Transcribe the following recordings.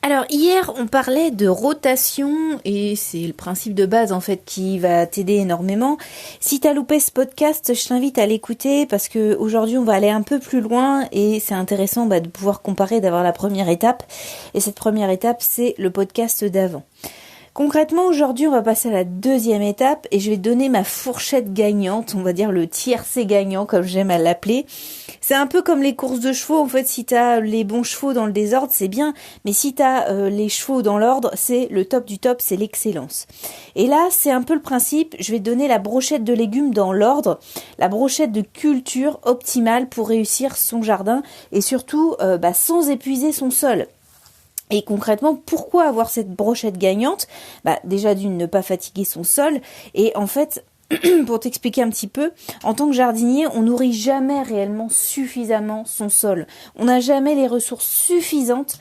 Alors hier on parlait de rotation et c'est le principe de base en fait qui va t'aider énormément. Si t'as loupé ce podcast, je t'invite à l'écouter parce que aujourd'hui on va aller un peu plus loin et c'est intéressant de pouvoir comparer, d'avoir la première étape. Et cette première étape c'est le podcast d'avant. Concrètement, aujourd'hui, on va passer à la deuxième étape et je vais te donner ma fourchette gagnante, on va dire le tiercé gagnant, comme j'aime à l'appeler. C'est un peu comme les courses de chevaux, en fait, si t'as les bons chevaux dans le désordre, c'est bien, mais si t'as les chevaux dans l'ordre, c'est le top du top, c'est l'excellence. Et là, c'est un peu le principe, je vais te donner la brochette de légumes dans l'ordre, la brochette de culture optimale pour réussir son jardin et surtout sans épuiser son sol. Et concrètement, pourquoi avoir cette brochette gagnante ? Déjà d'une, ne pas fatiguer son sol. Et en fait, pour t'expliquer un petit peu, en tant que jardinier, on nourrit jamais réellement suffisamment son sol. On n'a jamais les ressources suffisantes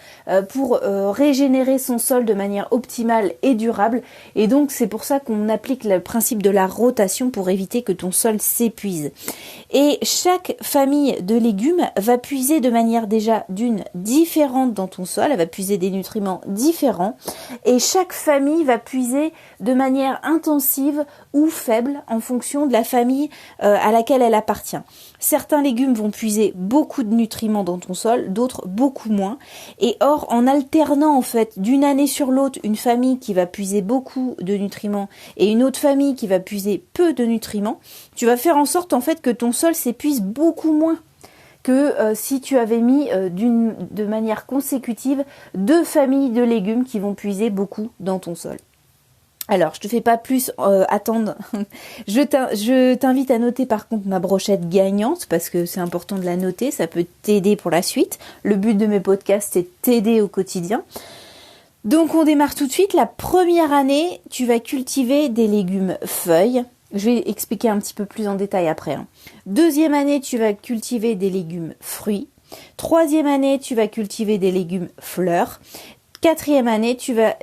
pour régénérer son sol de manière optimale et durable. Et donc, c'est pour ça qu'on applique le principe de la rotation pour éviter que ton sol s'épuise. Et chaque famille de légumes va puiser de manière déjà d'une différente dans ton sol. Elle va puiser des nutriments différents. Et chaque famille va puiser de manière intensive ou faible en fonction de la famille à laquelle elle appartient. Certains légumes vont puiser beaucoup de nutriments dans ton sol, d'autres beaucoup moins. Et or, en alternant en fait d'une année sur l'autre une famille qui va puiser beaucoup de nutriments et une autre famille qui va puiser peu de nutriments, tu vas faire en sorte en fait que ton sol s'épuise beaucoup moins que si tu avais mis de manière consécutive deux familles de légumes qui vont puiser beaucoup dans ton sol. Alors, je te fais pas plus attendre. Je t'invite à noter par contre ma brochette gagnante parce que c'est important de la noter, ça peut t'aider pour la suite. Le but de mes podcasts, c'est de t'aider au quotidien. Donc, on démarre tout de suite. La première année, tu vas cultiver des légumes feuilles. Je vais expliquer un petit peu plus en détail après. Deuxième année, tu vas cultiver des légumes fruits. Troisième année, tu vas cultiver des légumes fleurs. Quatrième année, tu vas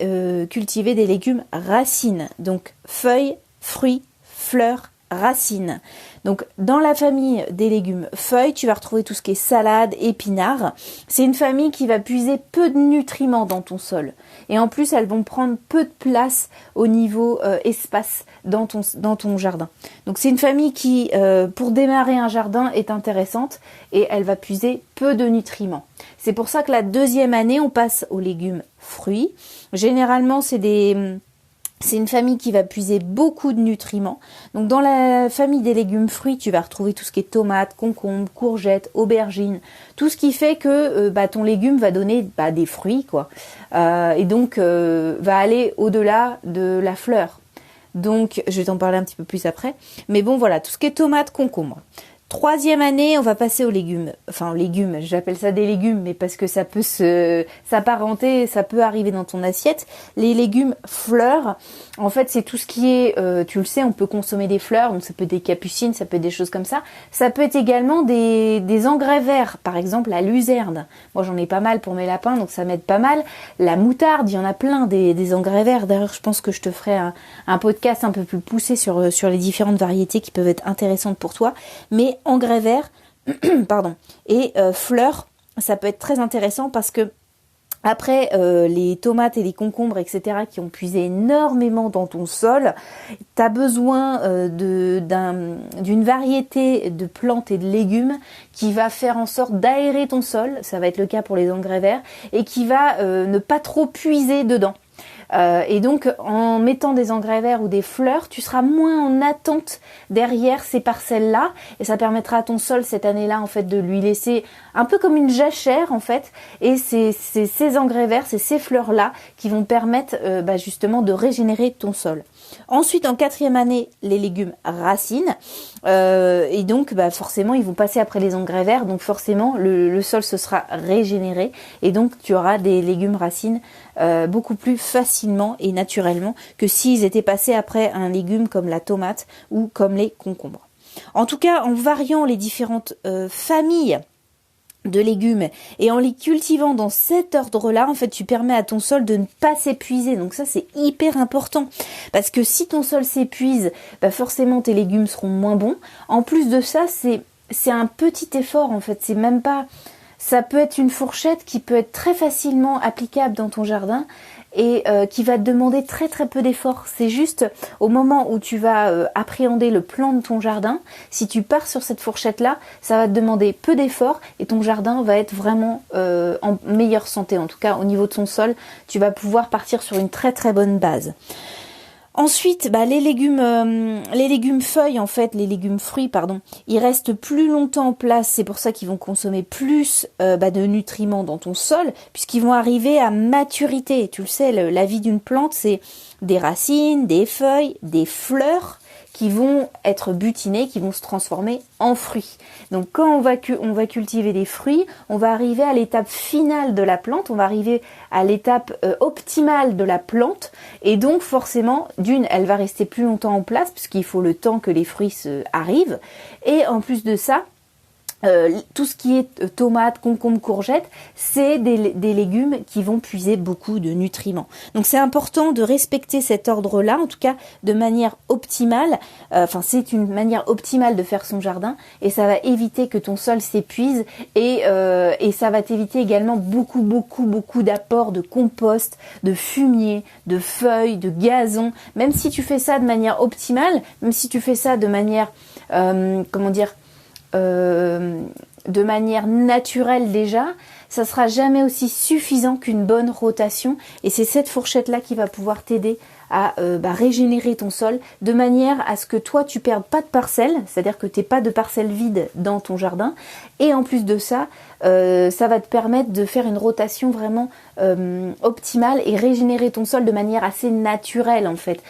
cultiver des légumes racines. Donc feuilles, fruits, fleurs, racines. Donc dans la famille des légumes feuilles, tu vas retrouver tout ce qui est salade, épinards. C'est une famille qui va puiser peu de nutriments dans ton sol. Et en plus, elles vont prendre peu de place au niveau espace dans ton jardin. Donc c'est une famille qui, pour démarrer un jardin, est intéressante et elle va puiser peu de nutriments. C'est pour ça que la deuxième année, on passe aux légumes fruits. Généralement, c'est une famille qui va puiser beaucoup de nutriments. Donc dans la famille des légumes fruits, tu vas retrouver tout ce qui est tomates, concombres, courgettes, aubergines, tout ce qui fait que ton légume va donner des fruits, quoi. Et donc va aller au-delà de la fleur. Donc je vais t'en parler un petit peu plus après. Mais bon voilà, tout ce qui est tomates, concombres. Troisième année, on va passer aux légumes. Enfin, légumes, j'appelle ça des légumes, mais parce que ça peut s'apparenter, ça peut arriver dans ton assiette. Les légumes fleurs, en fait, c'est tout ce qui est, tu le sais, on peut consommer des fleurs, donc ça peut être des capucines, ça peut être des choses comme ça. Ça peut être également des engrais verts, par exemple la luzerne. Moi, j'en ai pas mal pour mes lapins, donc ça m'aide pas mal. La moutarde, il y en a plein des engrais verts. D'ailleurs, je pense que je te ferai un podcast un peu plus poussé sur les différentes variétés qui peuvent être intéressantes pour toi. Mais engrais verts, pardon, et fleurs, ça peut être très intéressant parce que après les tomates et les concombres, etc., qui ont puisé énormément dans ton sol, tu as besoin d'une variété de plantes et de légumes qui va faire en sorte d'aérer ton sol, ça va être le cas pour les engrais verts, et qui va ne pas trop puiser dedans. Et donc en mettant des engrais verts ou des fleurs, tu seras moins en attente derrière ces parcelles-là et ça permettra à ton sol cette année-là en fait de lui laisser un peu comme une jachère en fait, et c'est ces engrais verts, c'est ces fleurs-là qui vont permettre justement de régénérer ton sol. Ensuite, en quatrième année, les légumes racines, et donc forcément ils vont passer après les engrais verts, donc forcément le sol se sera régénéré et donc tu auras des légumes racines beaucoup plus facilement et naturellement que s'ils étaient passés après un légume comme la tomate ou comme les concombres. En tout cas, en variant les différentes familles de légumes et en les cultivant dans cet ordre-là, en fait, tu permets à ton sol de ne pas s'épuiser. Donc ça, c'est hyper important parce que si ton sol s'épuise, forcément tes légumes seront moins bons. En plus de ça, c'est un petit effort en fait. ça peut être une fourchette qui peut être très facilement applicable dans ton jardin et qui va te demander très très peu d'efforts. C'est juste au moment où tu vas appréhender le plan de ton jardin, si tu pars sur cette fourchette-là, ça va te demander peu d'efforts et ton jardin va être vraiment en meilleure santé. En tout cas, au niveau de son sol, tu vas pouvoir partir sur une très très bonne base. Ensuite, les légumes feuilles, en fait, les légumes fruits, pardon, ils restent plus longtemps en place. C'est pour ça qu'ils vont consommer plus de nutriments dans ton sol, puisqu'ils vont arriver à maturité. Tu le sais, la vie d'une plante, c'est des racines, des feuilles, des fleurs qui vont être butinées, qui vont se transformer en fruits. Donc quand on va cultiver des fruits, on va arriver à l'étape finale de la plante, on va arriver à l'étape optimale de la plante, et donc forcément, elle va rester plus longtemps en place, puisqu'il faut le temps que les fruits arrivent, et en plus de ça, tout ce qui est tomates, concombres, courgettes, c'est des légumes qui vont puiser beaucoup de nutriments. Donc c'est important de respecter cet ordre-là, en tout cas de manière optimale. C'est une manière optimale de faire son jardin et ça va éviter que ton sol s'épuise et ça va t'éviter également beaucoup d'apports de compost, de fumier, de feuilles, de gazon. Même si tu fais ça de manière optimale, même si tu fais ça de manière de manière naturelle déjà, ça sera jamais aussi suffisant qu'une bonne rotation et c'est cette fourchette-là qui va pouvoir t'aider à régénérer ton sol de manière à ce que toi tu perdes pas de parcelles, c'est-à-dire que tu n'aies pas de parcelles vides dans ton jardin et en plus de ça, ça va te permettre de faire une rotation vraiment optimale et régénérer ton sol de manière assez naturelle en fait.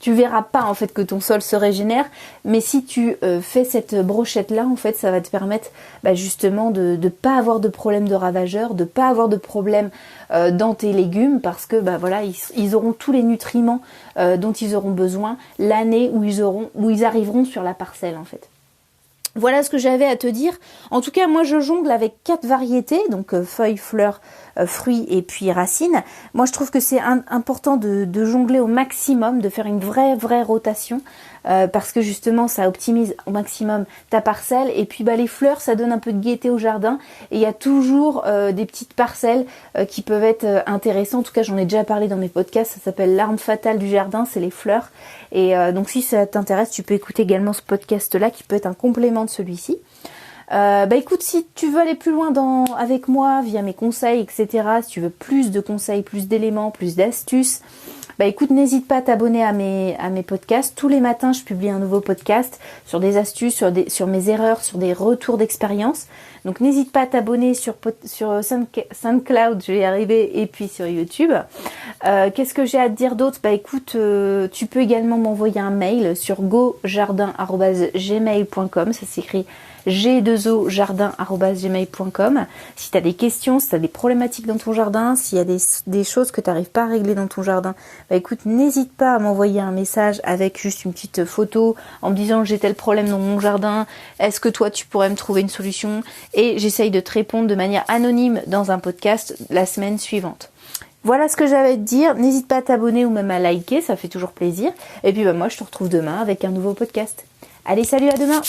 Tu verras pas en fait que ton sol se régénère, mais si tu fais cette brochette là, en fait, ça va te permettre justement de pas avoir de problème de ravageurs, de pas avoir de problème dans tes légumes, parce que ils auront tous les nutriments dont ils auront besoin l'année où ils arriveront sur la parcelle en fait. Voilà ce que j'avais à te dire. En tout cas, moi je jongle avec 4 variétés, donc feuilles, fleurs, fruits et puis racines. Moi je trouve que c'est important de jongler au maximum, de faire une vraie rotation parce que justement ça optimise au maximum ta parcelle et puis les fleurs ça donne un peu de gaieté au jardin et il y a toujours des petites parcelles qui peuvent être intéressantes. En tout cas j'en ai déjà parlé dans mes podcasts, ça s'appelle l'arme fatale du jardin, c'est les fleurs et donc si ça t'intéresse tu peux écouter également ce podcast là qui peut être un complément de celui-ci. Écoute, si tu veux aller plus loin avec moi via mes conseils, etc., si tu veux plus de conseils, plus d'éléments, plus d'astuces, écoute, n'hésite pas à t'abonner à mes podcasts. Tous les matins, je publie un nouveau podcast sur des astuces, sur mes erreurs, sur des retours d'expérience. Donc n'hésite pas à t'abonner sur SoundCloud, je vais y arriver, et puis sur YouTube. Qu'est-ce que j'ai à te dire d'autre ? Écoute, tu peux également m'envoyer un mail sur gojardin@gmail.com, ça s'écrit g2ojardin@gmail.com. Si tu as des questions, si tu as des problématiques dans ton jardin, s'il y a des choses que tu n'arrives pas à régler dans ton jardin, écoute, n'hésite pas à m'envoyer un message avec juste une petite photo en me disant j'ai tel problème dans mon jardin, est-ce que toi tu pourrais me trouver une solution ? Et j'essaye de te répondre de manière anonyme dans un podcast la semaine suivante. Voilà ce que j'avais à te dire. N'hésite pas à t'abonner ou même à liker, ça fait toujours plaisir. Et puis moi je te retrouve demain avec un nouveau podcast. Allez, salut, à demain!